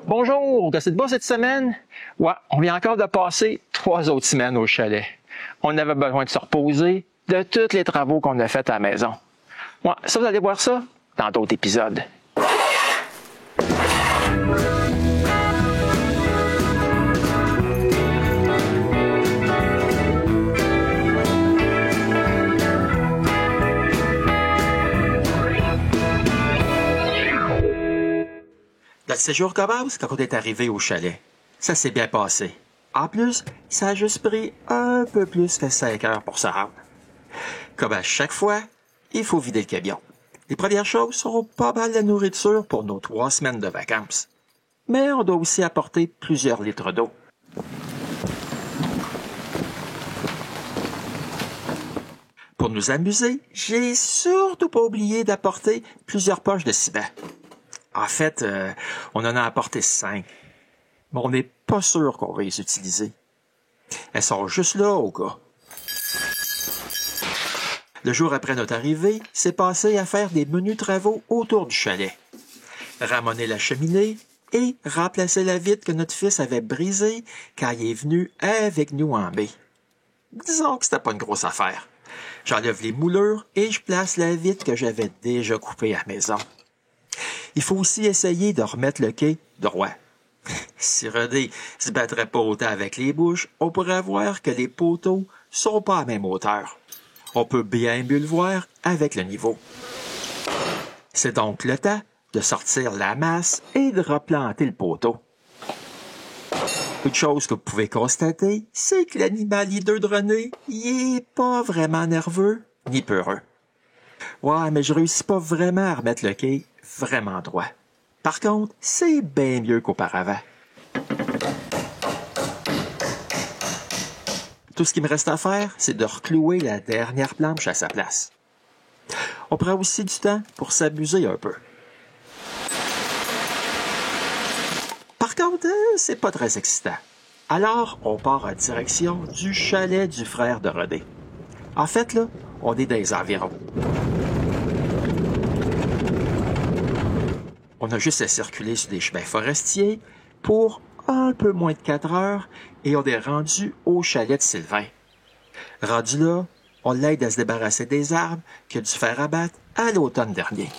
Bonjour, que c'est de bas cette semaine? Ouais, on vient encore de passer 3 autres semaines au chalet. On avait besoin de se reposer de tous les travaux qu'on a faits à la maison. Ouais, ça, vous allez voir ça dans d'autres épisodes. Notre séjour commence quand on est arrivé au chalet. Ça s'est bien passé. En plus, ça a juste pris un peu plus que 5 heures pour se rendre. Comme à chaque fois, il faut vider le camion. Les premières choses seront pas mal de nourriture pour nos 3 semaines de vacances. Mais on doit aussi apporter plusieurs litres d'eau. Pour nous amuser, j'ai surtout pas oublié d'apporter plusieurs poches de ciment. En fait, on en a apporté 5. Mais on n'est pas sûr qu'on va les utiliser. Elles sont juste là au cas. Le jour après notre arrivée, c'est passé à faire des menus travaux autour du chalet. Ramoner la cheminée et remplacer la vitre que notre fils avait brisée quand il est venu avec nous en baie. Disons que c'était pas une grosse affaire. J'enlève les moulures et je place la vitre que j'avais déjà coupée à la maison. Il faut aussi essayer de remettre le quai droit. Si René se battrait pas autant avec les bouches, on pourrait voir que les poteaux sont pas à la même hauteur. On peut bien mieux le voir avec le niveau. C'est donc le temps de sortir la masse et de replanter le poteau. Une chose que vous pouvez constater, c'est que l'animal hideux de René, il est pas vraiment nerveux ni peureux. Ouais, mais je réussis pas vraiment à remettre le quai vraiment droit. Par contre, c'est bien mieux qu'auparavant. Tout ce qui me reste à faire, c'est de reclouer la dernière planche à sa place. On prend aussi du temps pour s'amuser un peu. Par contre, c'est pas très excitant. Alors, on part en direction du chalet du frère de René. En fait, là, on est dans les environs. On a juste à circuler sur des chemins forestiers pour un peu moins de 4 heures et on est rendu au chalet de Sylvain. Rendu là, on l'aide à se débarrasser des arbres qu'il a dû faire abattre à l'automne dernier.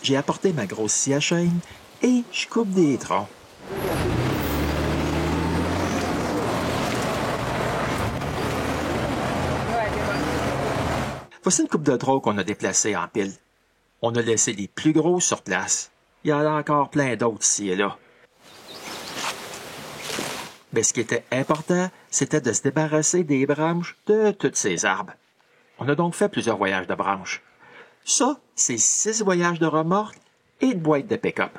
J'ai apporté ma grosse scie à chaîne et je coupe des troncs. Voici une coupe de troncs qu'on a déplacés en pile. On a laissé les plus gros sur place. Il y en a encore plein d'autres ici et là. Mais ce qui était important, c'était de se débarrasser des branches de tous ces arbres. On a donc fait plusieurs voyages de branches. Ça, c'est 6 voyages de remorque et une boîte de pick-up.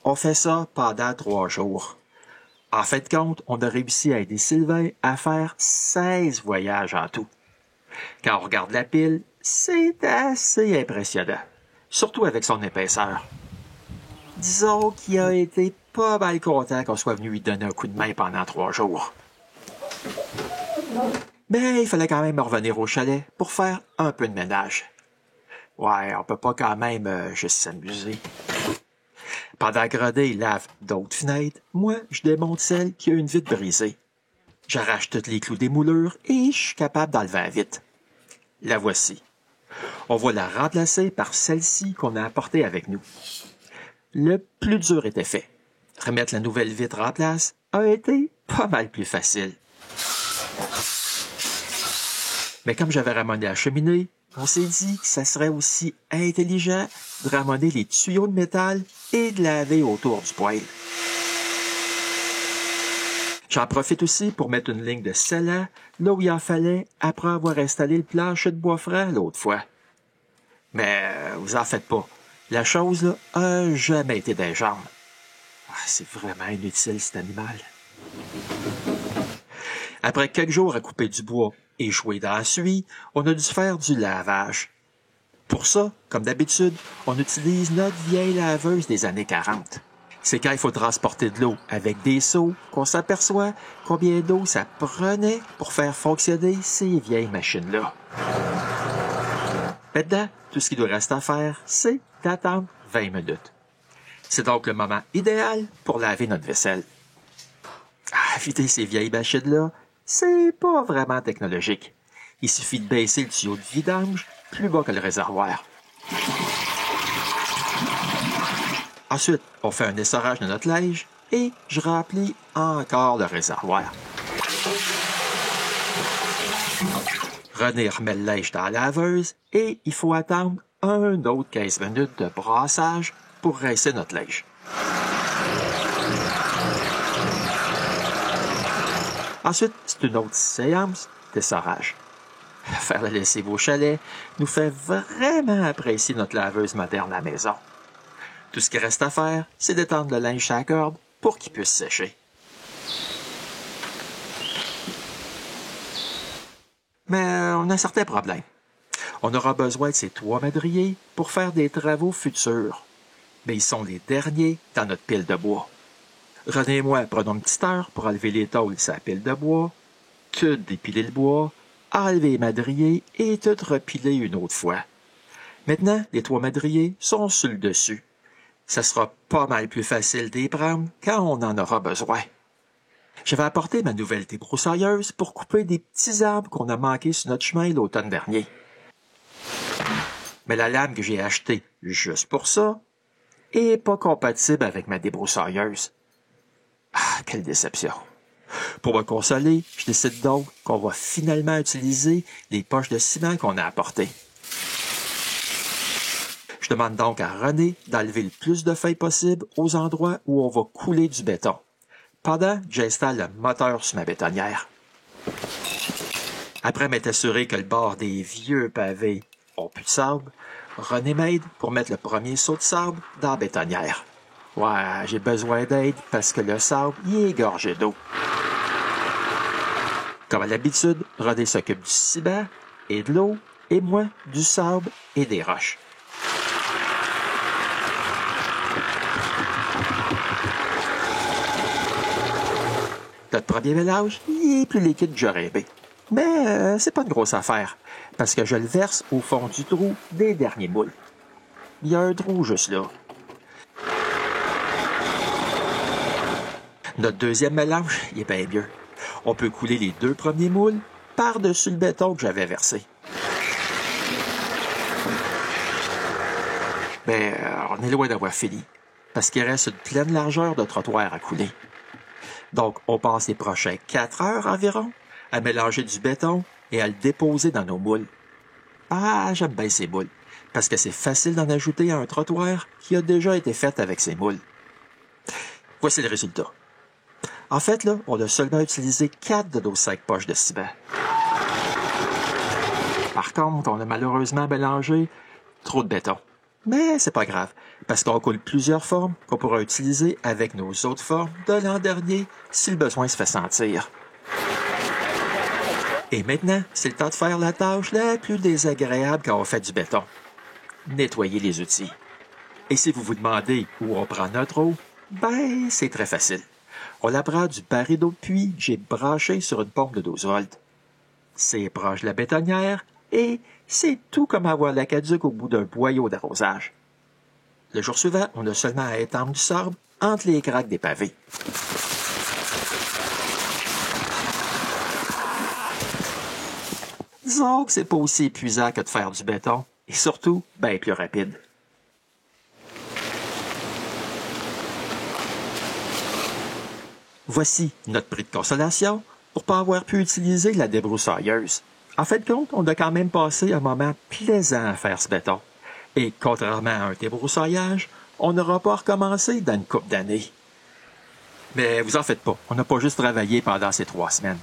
On fait ça pendant 3 jours. En fin de compte, on a réussi à aider Sylvain à faire 16 voyages en tout. Quand on regarde la pile, c'est assez impressionnant, surtout avec son épaisseur. Disons qu'il a été pas mal content qu'on soit venu lui donner un coup de main pendant 3 jours. Mais il fallait quand même revenir au chalet pour faire un peu de ménage. Ouais, on peut pas quand même juste s'amuser. Pendant que René lave d'autres fenêtres, moi, je démonte celle qui a une vitre brisée. J'arrache tous les clous des moulures et je suis capable d'enlever la vitre. La voici. On va la remplacer par celle-ci qu'on a apportée avec nous. Le plus dur était fait. Remettre la nouvelle vitre en place a été pas mal plus facile. Mais comme j'avais ramené la cheminée, on s'est dit que ça serait aussi intelligent de ramener les tuyaux de métal et de laver autour du poêle. J'en profite aussi pour mettre une ligne de scellant là où il en fallait après avoir installé le plancher de bois franc l'autre fois. Mais vous en faites pas. La chose là a jamais été des jambes. C'est vraiment inutile cet animal. Après quelques jours à couper du bois et jouer dans la suie, on a dû faire du lavage. Pour ça, comme d'habitude, on utilise notre vieille laveuse des années 40. C'est quand il faut transporter de l'eau avec des seaux qu'on s'aperçoit combien d'eau ça prenait pour faire fonctionner ces vieilles machines-là. Maintenant, tout ce qu'il nous reste à faire, c'est d'attendre 20 minutes. C'est donc le moment idéal pour laver notre vaisselle. Vider ces vieilles machines-là, c'est pas vraiment technologique. Il suffit de baisser le tuyau de vidange plus bas que le réservoir. Ensuite, on fait un essorage de notre linge et je remplis encore le réservoir. René remet le linge dans la laveuse et il faut attendre un autre 15 minutes de brassage pour rincer notre linge. Ensuite, c'est une autre séance d'essorage. Faire la lessive au chalet nous fait vraiment apprécier notre laveuse moderne à la maison. Tout ce qui reste à faire, c'est d'étendre le linge à la corde pour qu'il puisse sécher. Mais on a un certain problème. On aura besoin de ces 3 madriers pour faire des travaux futurs. Mais ils sont les derniers dans notre pile de bois. René et moi prenons une petite heure pour enlever les tôles sur la pile de bois, tout dépiler le bois, enlever les madriers et tout repiler une autre fois. Maintenant, les 3 madriers sont sur le dessus. Ça sera pas mal plus facile d'y prendre quand on en aura besoin. J'avais apporté ma nouvelle débroussailleuse pour couper des petits arbres qu'on a manqués sur notre chemin l'automne dernier. Mais la lame que j'ai achetée juste pour ça est pas compatible avec ma débroussailleuse. Quelle déception! Pour me consoler, je décide donc qu'on va finalement utiliser les poches de ciment qu'on a apportées. Je demande donc à René d'enlever le plus de feuilles possible aux endroits où on va couler du béton, pendant que j'installe le moteur sur ma bétonnière. Après m'être assuré que le bord des vieux pavés ont plus de sable, René m'aide pour mettre le premier seau de sable dans la bétonnière. Ouais, j'ai besoin d'aide parce que le sable y est gorgé d'eau. Comme à l'habitude, René s'occupe du ciment et de l'eau, et moi du sable et des roches. Notre premier mélange, il est plus liquide que j'aurais aimé. Mais c'est pas une grosse affaire, parce que je le verse au fond du trou des derniers moules. Il y a un trou juste là. Notre deuxième mélange, il est bien mieux. On peut couler les 2 premiers moules par-dessus le béton que j'avais versé. Mais on est loin d'avoir fini, parce qu'il reste une pleine largeur de trottoir à couler. Donc, on passe les prochains 4 heures environ à mélanger du béton et à le déposer dans nos moules. J'aime bien ces moules, parce que c'est facile d'en ajouter à un trottoir qui a déjà été fait avec ces moules. Voici le résultat. En fait, là, on a seulement utilisé 4 de nos 5 poches de ciment. Par contre, on a malheureusement mélangé trop de béton. Mais c'est pas grave, parce qu'on coule plusieurs formes qu'on pourra utiliser avec nos autres formes de l'an dernier si le besoin se fait sentir. Et maintenant, c'est le temps de faire la tâche la plus désagréable quand on fait du béton. Nettoyer les outils. Et si vous vous demandez où on prend notre eau, c'est très facile. On la prend du baril d'eau de puits que j'ai branché sur une pompe de 12 volts. C'est proche de la bétonnière et c'est tout comme avoir l'aqueduc au bout d'un boyau d'arrosage. Le jour suivant, on a seulement à étendre du sable entre les craques des pavés. Disons que c'est pas aussi épuisant que de faire du béton et surtout, bien plus rapide. Voici notre prix de consolation pour pas avoir pu utiliser la débroussailleuse. En fait de compte, on a quand même passé un moment plaisant à faire ce béton. Et contrairement à un débroussaillage, on n'aura pas recommencé dans une couple d'années. Mais vous en faites pas, on n'a pas juste travaillé pendant ces 3 semaines.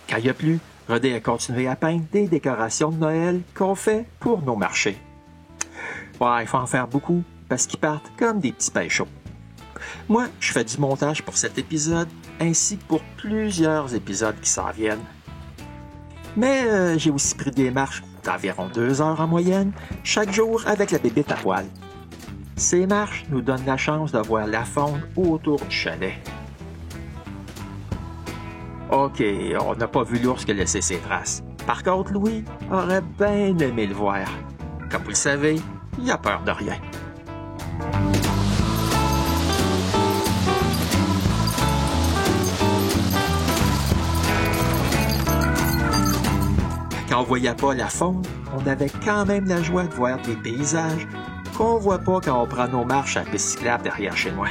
Quand il y a plu, René a continué à peindre des décorations de Noël qu'on fait pour nos marchés. Il faut en faire beaucoup parce qu'ils partent comme des petits pains chauds. Moi, je fais du montage pour cet épisode ainsi que pour plusieurs épisodes qui s'en viennent. Mais j'ai aussi pris des marches d'environ 2 heures en moyenne chaque jour avec la bébite à poil. Ces marches nous donnent la chance de voir la faune autour du chalet. OK, on n'a pas vu l'ours laisser ses traces. Par contre, Louis aurait bien aimé le voir. Comme vous le savez, il a peur de rien. Quand on voyait pas la faune, on avait quand même la joie de voir des paysages qu'on voit pas quand on prend nos marches à la piste cyclable derrière chez moi.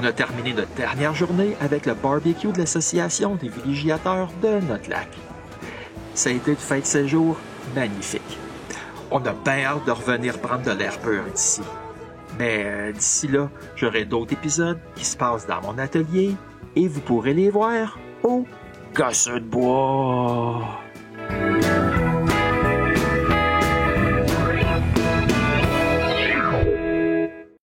On a terminé notre dernière journée avec le barbecue de l'association des villégiateurs de notre lac. Ça a été une fin de séjour magnifique. On a bien hâte de revenir prendre de l'air pur d'ici. Mais d'ici là, j'aurai d'autres épisodes qui se passent dans mon atelier et vous pourrez les voir au Gosseux de bois.